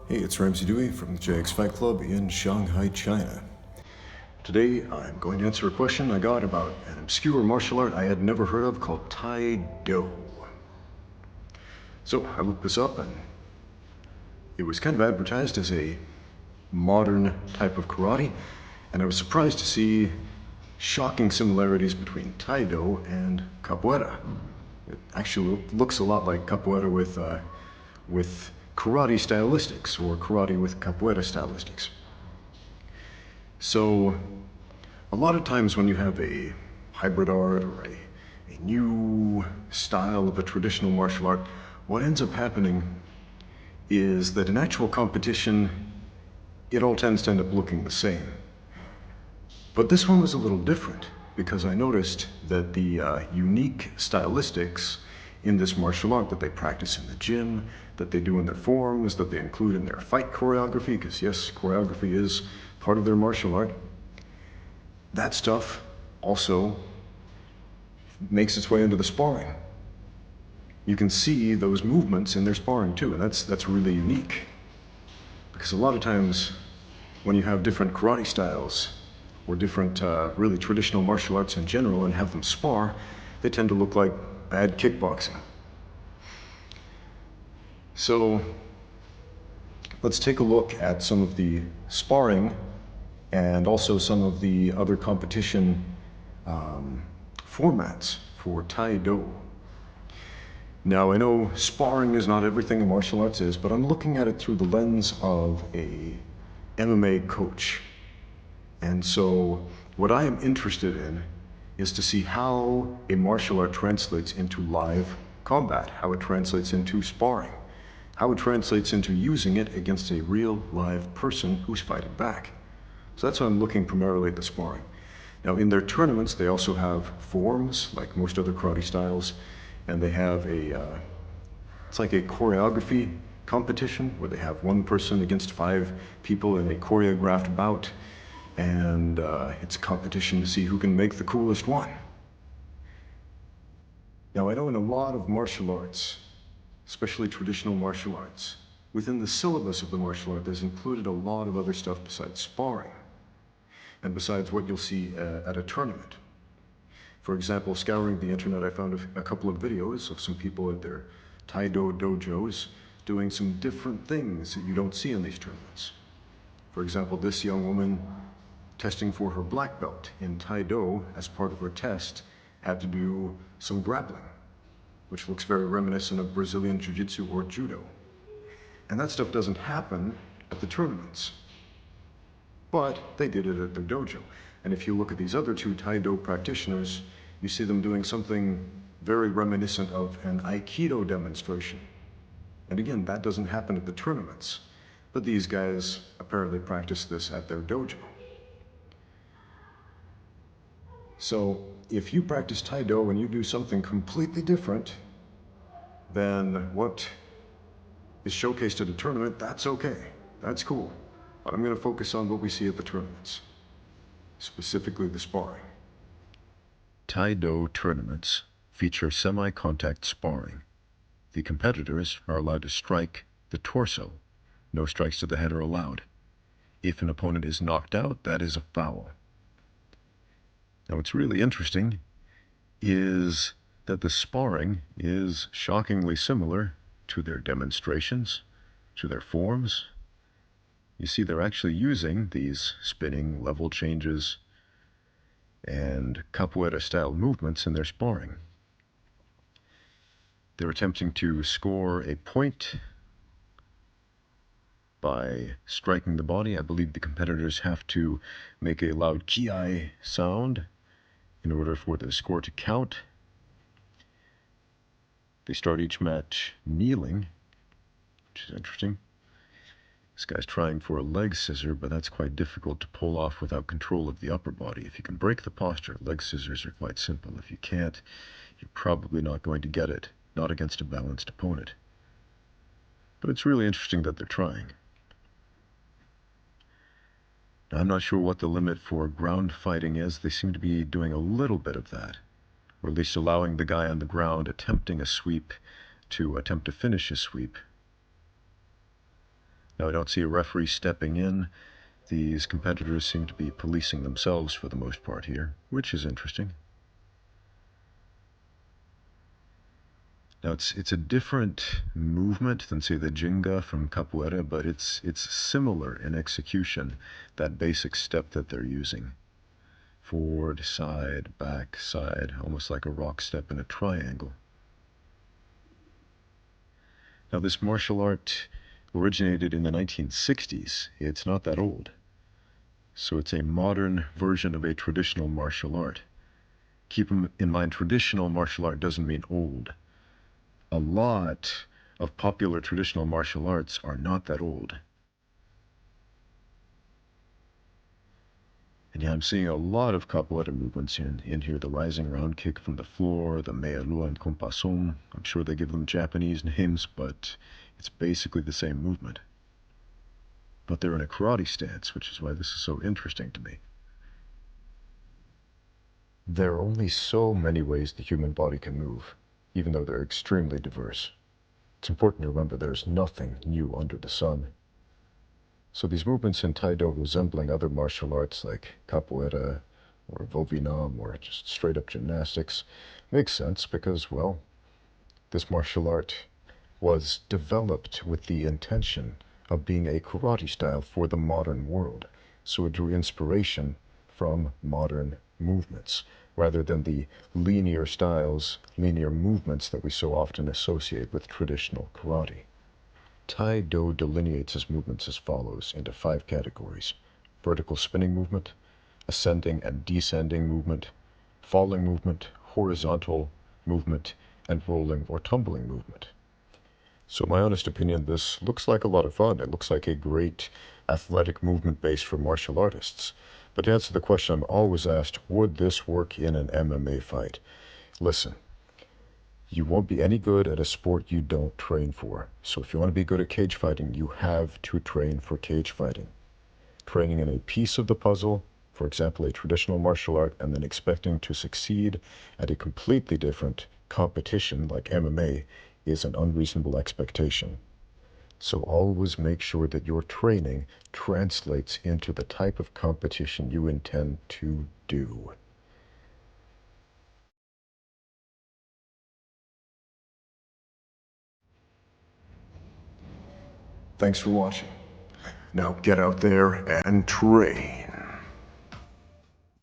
Hey, it's Ramsey Dewey from the JX Fight Club in Shanghai, China. Today, I'm going to answer a question I got about an obscure martial art I had never heard of called Taido. So I looked this up, and it was kind of advertised as a modern type of karate, and I was surprised to see shocking similarities between Taido and capoeira. It actually looks a lot like capoeira with karate stylistics, or karate with capoeira stylistics. So a lot of times when you have a hybrid art or a new style of a traditional martial art, what ends up happening is that in actual competition, it all tends to end up looking the same. But this one was a little different because I noticed that the unique stylistics in this martial art that they practice in the gym, that they do in their forms, that they include in their fight choreography, because yes, choreography is part of their martial art, that stuff also makes its way into the sparring. You can see those movements in their sparring too, and that's really unique. Because a lot of times when you have different karate styles, or different really traditional martial arts in general, and have them spar, they tend to look like bad kickboxing. So let's take a look at some of the sparring and also some of the other competition formats for Taido. Now, I know sparring is not everything a martial arts is, but I'm looking at it through the lens of a MMA coach. And so what I am interested in is to see how a martial art translates into live combat, how it translates into sparring, how it translates into using it against a real live person who's fighting back. So that's why I'm looking primarily at the sparring. Now, in their tournaments, they also have forms, like most other karate styles, and they have it's like a choreography competition where they have one person against 5 people in a choreographed bout, and it's a competition to see who can make the coolest one. Now, I know in a lot of martial arts, especially traditional martial arts, within the syllabus of the martial art, there's included a lot of other stuff besides sparring, and besides what you'll see at a tournament. For example, scouring the internet, I found a couple of videos of some people at their Taido dojos doing some different things that you don't see in these tournaments. For example, this young woman testing for her black belt in Taido as part of her test had to do some grappling, which looks very reminiscent of Brazilian jiu-jitsu or judo. And that stuff doesn't happen at the tournaments. But they did it at their dojo. And if you look at these other 2 Taido practitioners, you see them doing something very reminiscent of an Aikido demonstration. And again, that doesn't happen at the tournaments. But these guys apparently practice this at their dojo. So if you practice Taido and you do something completely different than what is showcased at a tournament, that's okay. That's cool. But I'm going to focus on what we see at the tournaments, specifically the sparring. Taido tournaments feature semi-contact sparring. The competitors are allowed to strike the torso. No strikes to the head are allowed. If an opponent is knocked out, that is a foul. Now, what's really interesting is that the sparring is shockingly similar to their demonstrations, to their forms. You see, they're actually using these spinning level changes and capoeira-style movements in their sparring. They're attempting to score a point by striking the body. I believe the competitors have to make a loud ki sound in order for the score to count. They start each match kneeling, which is interesting. This guy's trying for a leg scissor, but that's quite difficult to pull off without control of the upper body. If you can break the posture, leg scissors are quite simple. If you can't, you're probably not going to get it, not against a balanced opponent. But it's really interesting that they're trying. Now, I'm not sure what the limit for ground fighting is. They seem to be doing a little bit of that, or at least allowing the guy on the ground attempting a sweep to attempt to finish his sweep. Now, I don't see a referee stepping in. These competitors seem to be policing themselves for the most part here, which is interesting. Now, it's a different movement than, say, the jinga from capoeira, but it's similar in execution, that basic step that they're using. Forward, side, back, side, almost like a rock step in a triangle. Now, this martial art originated in the 1960s. It's not that old. So it's a modern version of a traditional martial art. Keep in mind, traditional martial art doesn't mean old. A lot of popular traditional martial arts are not that old. And yeah, I'm seeing a lot of capoeira movements in here. The rising round kick from the floor, the meia lua and compasson. I'm sure they give them Japanese names, but it's basically the same movement. But they're in a karate stance, which is why this is so interesting to me. There are only so many ways the human body can move, even though they're extremely diverse. It's important to remember there's nothing new under the sun. So these movements in Taido resembling other martial arts like capoeira or vovinam or just straight up gymnastics makes sense because, well, this martial art was developed with the intention of being a karate style for the modern world. So it drew inspiration from modern movements rather than the linear styles, linear movements that we so often associate with traditional karate. Taido delineates his movements as follows into 5 categories: vertical spinning movement, ascending and descending movement, falling movement, horizontal movement, and rolling or tumbling movement. So my honest opinion, this looks like a lot of fun. It looks like a great athletic movement base for martial artists. But to answer the question I'm always asked, would this work in an MMA fight? Listen, you won't be any good at a sport you don't train for. So if you want to be good at cage fighting, you have to train for cage fighting. Training in a piece of the puzzle, for example, a traditional martial art, and then expecting to succeed at a completely different competition like MMA is an unreasonable expectation. So always make sure that your training translates into the type of competition you intend to do. Thanks for watching. Now get out there and train.